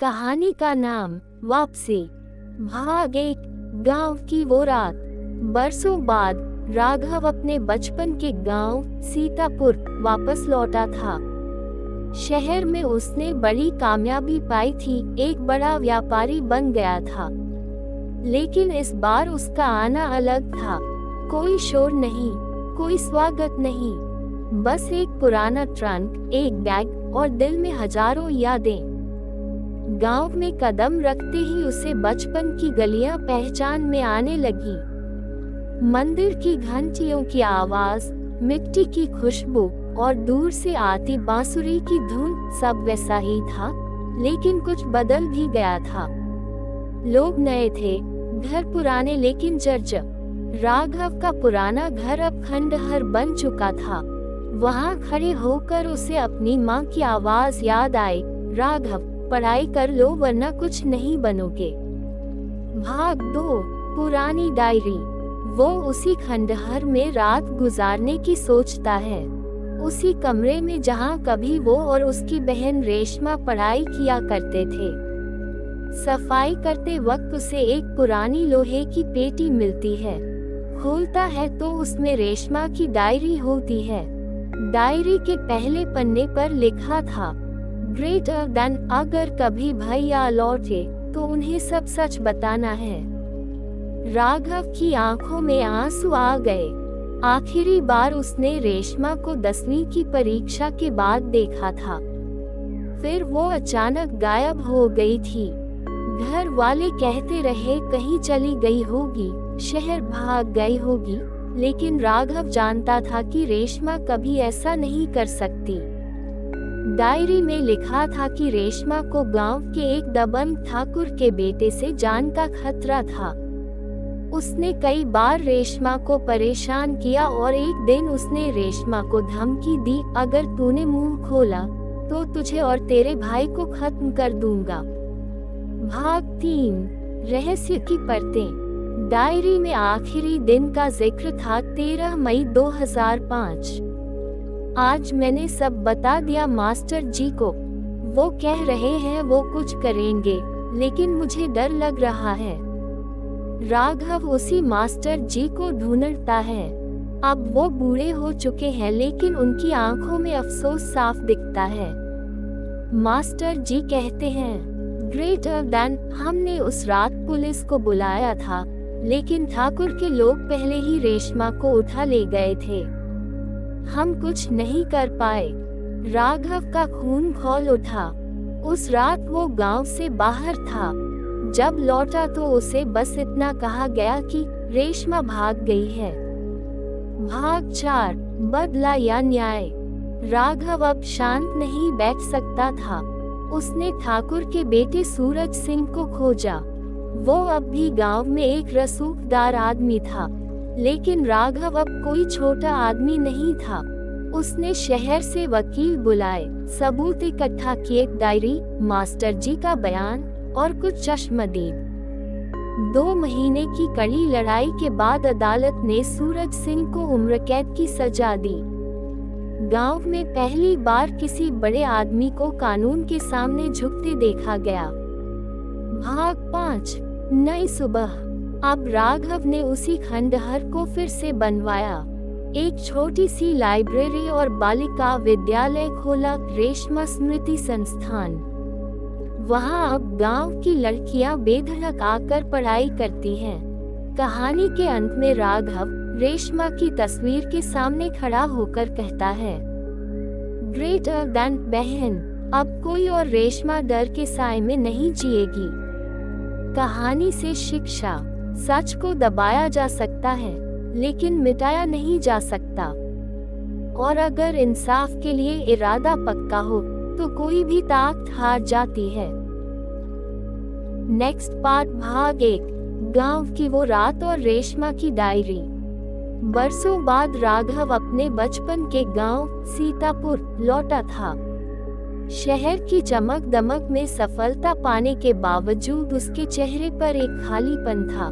कहानी का नाम वापसी। भाग एक। गांव की वो रात। बरसों बाद राघव अपने बचपन के गांव सीतापुर वापस लौटा था। शहर में उसने बड़ी कामयाबी पाई थी, एक बड़ा व्यापारी बन गया था। लेकिन इस बार उसका आना अलग था। कोई शोर नहीं, कोई स्वागत नहीं, बस एक पुराना ट्रंक, एक बैग और दिल में हजारों यादें। गांव में कदम रखते ही उसे बचपन की गलियां पहचान में आने लगी। मंदिर की घंटियों की आवाज, मिट्टी की खुशबू और दूर से आती बांसुरी की धुन, सब वैसा ही था, लेकिन कुछ बदल भी गया था। लोग नए थे, घर पुराने लेकिन जर्जर। राघव का पुराना घर अब खंडहर बन चुका था। वहां खड़े होकर उसे अपनी माँ की आवाज याद आई, राघव, पढ़ाई कर लो वरना कुछ नहीं बनोगे। भाग 2। पुरानी डायरी। वो उसी खंडहर में रात गुजारने की सोचता है, उसी कमरे में जहां कभी वो और उसकी बहन रेशमा पढ़ाई किया करते थे। सफाई करते वक्त उसे एक पुरानी लोहे की पेटी मिलती है। खोलता है तो उसमें रेशमा की डायरी होती है। डायरी के पहले पन्ने पर लिखा था, ग्रेटर देन, अगर कभी भैया लौटे तो उन्हें सब सच बताना है। राघव की आंखों में आंसू आ गए। आखिरी बार उसने रेशमा को 10वीं की परीक्षा के बाद देखा था, फिर वो अचानक गायब हो गई थी। घर वाले कहते रहे कहीं चली गई होगी, शहर भाग गई होगी, लेकिन राघव जानता था कि रेशमा कभी ऐसा नहीं कर सकती। डायरी में लिखा था कि रेशमा को गांव के एक दबंग ठाकुर के बेटे से जान का खतरा था। उसने कई बार रेशमा को परेशान किया और एक दिन उसने रेशमा को धमकी दी, अगर तूने मुंह खोला तो तुझे और तेरे भाई को खत्म कर दूंगा। भाग 3। रहस्य की परतें। डायरी में आखिरी दिन का जिक्र था, 13 मई 2005। आज मैंने सब बता दिया मास्टर जी को। वो कह रहे हैं वो कुछ करेंगे, लेकिन मुझे डर लग रहा है। राघव उसी मास्टर जी को ढूंढता है। अब वो बूढ़े हो चुके हैं, लेकिन उनकी आंखों में अफसोस साफ दिखता है। मास्टर जी कहते हैं, ग्रेटर देन, हमने उस रात पुलिस को बुलाया था, लेकिन ठाकुर के लोग पहले ही रेशमा को उठा ले गए थे। हम कुछ नहीं कर पाए। राघव का खून खौल उठा। उस रात वो गांव से बाहर था। जब लौटा तो उसे बस इतना कहा गया कि रेशमा भाग गई है। भाग 4। बदला या न्याय। राघव अब शांत नहीं बैठ सकता था। उसने ठाकुर के बेटे सूरज सिंह को खोजा। वो अब भी गांव में एक रसूखदार आदमी था, लेकिन राघव अब कोई छोटा आदमी नहीं था। उसने शहर से वकील बुलाए, सबूत इकट्ठा किए, डायरी, मास्टर जी का बयान और कुछ चश्मदीद। 2 महीने की कड़ी लड़ाई के बाद अदालत ने सूरज सिंह को उम्र कैद की सजा दी। गांव में पहली बार किसी बड़े आदमी को कानून के सामने झुकते देखा गया। भाग 5। नई सुबह। अब राघव ने उसी खंडहर को फिर से बनवाया। एक छोटी सी लाइब्रेरी और बालिका विद्यालय खोला, रेशमा स्मृति संस्थान। वहां अब गांव की लड़कियां बेधड़क आकर पढ़ाई करती हैं। कहानी के अंत में राघव रेशमा की तस्वीर के सामने खड़ा होकर कहता है, ग्रेटर देन, बहन, अब कोई और रेशमा डर के साए में नहीं जिएगी। कहानी से शिक्षा, सच को दबाया जा सकता है, लेकिन मिटाया नहीं जा सकता। और अगर इंसाफ के लिए इरादा पक्का हो तो कोई भी ताकत हार जाती है। Next part. भाग 1। गांव की वो रात और रेशमा की डायरी। बरसों बाद राघव अपने बचपन के गांव सीतापुर लौटा था। शहर की चमक दमक में सफलता पाने के बावजूद उसके चेहरे पर एक खालीपन था।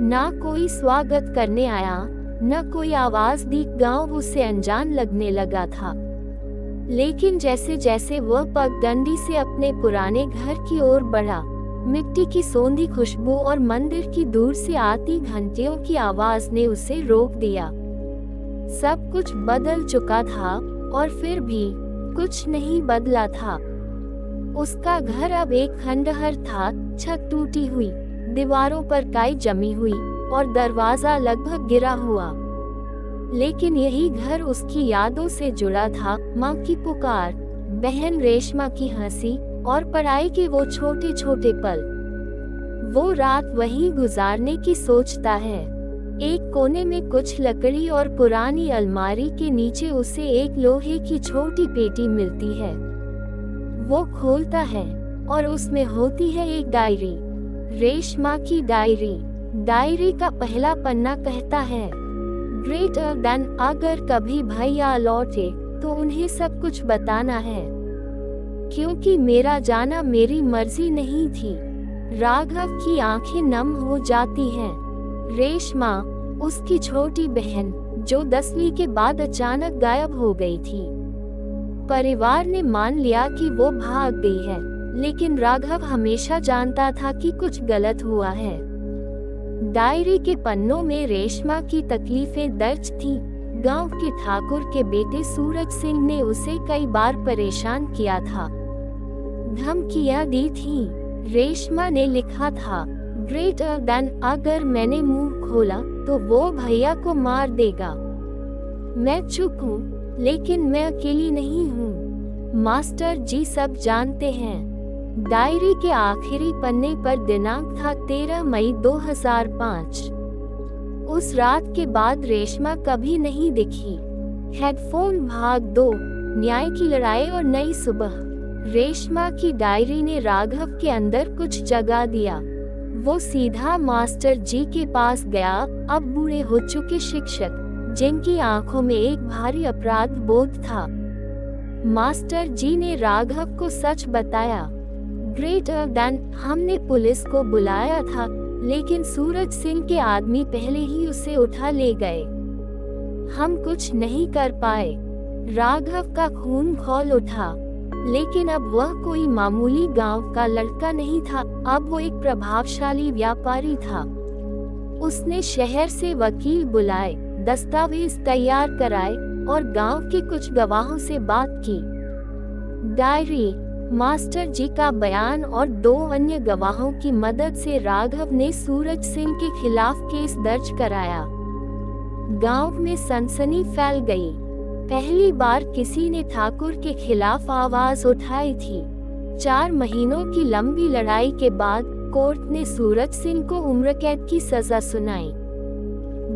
ना कोई स्वागत करने आया, न कोई आवाज दी। गांव उसे अनजान लगने लगा था। लेकिन जैसे जैसे वह पगडंडी से अपने पुराने घर की ओर बढ़ा, मिट्टी की सोंधी खुशबू और मंदिर की दूर से आती घंटियों की आवाज ने उसे रोक दिया। सब कुछ बदल चुका था और फिर भी कुछ नहीं बदला था। उसका घर अब एक खंडहर था, छत टूटी हुई, दीवारों पर काई जमी हुई और दरवाजा लगभग गिरा हुआ। लेकिन यही घर उसकी यादों से जुड़ा था, माँ की पुकार, बहन रेशमा की हंसी और पढ़ाई के वो छोटे छोटे पल। वो रात वहीं गुजारने की सोचता है। एक कोने में कुछ लकड़ी और पुरानी अलमारी के नीचे उसे एक लोहे की छोटी पेटी मिलती है। वो खोलता है और उसमें होती है एक डायरी, रेशमा की डायरी। डायरी का पहला पन्ना कहता है, ग्रेटर देन, अगर कभी भैया लौटे तो उन्हें सब कुछ बताना है, क्योंकि मेरा जाना मेरी मर्जी नहीं थी। राघव की आंखें नम हो जाती हैं। रेशमा, उसकी छोटी बहन, जो 10वीं के बाद अचानक गायब हो गई थी। परिवार ने मान लिया कि वो भाग गई है, लेकिन राघव हमेशा जानता था कि कुछ गलत हुआ है। डायरी के पन्नों में रेशमा की तकलीफें दर्ज थीं। गांव के ठाकुर के बेटे सूरज सिंह ने उसे कई बार परेशान किया था, धमकियां दी थीं। रेशमा ने लिखा था, ग्रेटर देन, अगर मैंने मुंह खोला तो वो भैया को मार देगा। मैं चुप हूँ, लेकिन मैं अकेली नहीं हूँ। मास्टर जी सब जानते हैं। डायरी के आखिरी पन्ने पर दिनांक था 13 मई 2005। उस रात के बाद रेशमा कभी नहीं दिखी। हेडफोन भाग 2, न्याय की लड़ाई और नई सुबह। रेशमा की डायरी ने राघव के अंदर कुछ जगा दिया। वो सीधा मास्टर जी के पास गया, अब बूढ़े हो चुके शिक्षक, जिनकी आंखों में एक भारी अपराध बोध था। मास्टर जी ने राघव को सच बताया। ग्रेटर देन, हमने पुलिस को बुलाया था, लेकिन सूरज सिंह के आदमी पहले ही उसे उठा ले गए। हम कुछ नहीं कर पाए। राघव का खून खौल उठा, लेकिन अब वह कोई मामूली गांव का लड़का नहीं था, अब वो एक प्रभावशाली व्यापारी था। उसने शहर से वकील बुलाए, दस्तावेज तैयार कराए और गांव के कुछ गवाहों से बात की। डायरी, मास्टर जी का बयान और 2 अन्य गवाहों की मदद से राघव ने सूरज सिंह के खिलाफ केस दर्ज कराया। गांव में सनसनी फैल गई। पहली बार किसी ने ठाकुर के खिलाफ आवाज उठाई थी। 4 महीनों की लंबी लड़ाई के बाद कोर्ट ने सूरज सिंह को उम्र कैद की सजा सुनाई।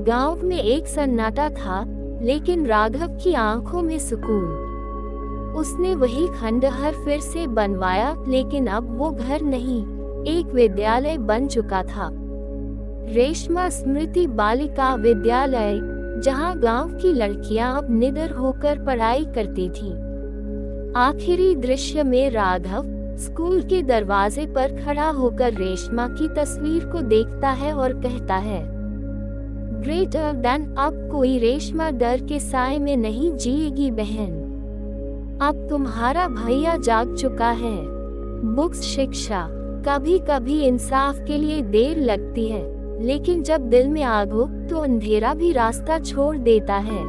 गांव में एक सन्नाटा था, लेकिन राघव की आंखों में सुकून। उसने वही खंडहर फिर से बनवाया, लेकिन अब वो घर नहीं, एक विद्यालय बन चुका था। रेशमा स्मृति बालिका विद्यालय, जहां गांव की लड़कियां अब निडर होकर पढ़ाई करती थीं। आखिरी दृश्य में राघव स्कूल के दरवाजे पर खड़ा होकर रेशमा की तस्वीर को देखता है और कहता है, ग्रेटर देन, अब कोई रेशमा डर के साए में नहीं जिएगी बहन। अब तुम्हारा भैया जाग चुका है। बुक्स, शिक्षा, कभी कभी इंसाफ के लिए देर लगती है, लेकिन जब दिल में आग हो तो अंधेरा भी रास्ता छोड़ देता है।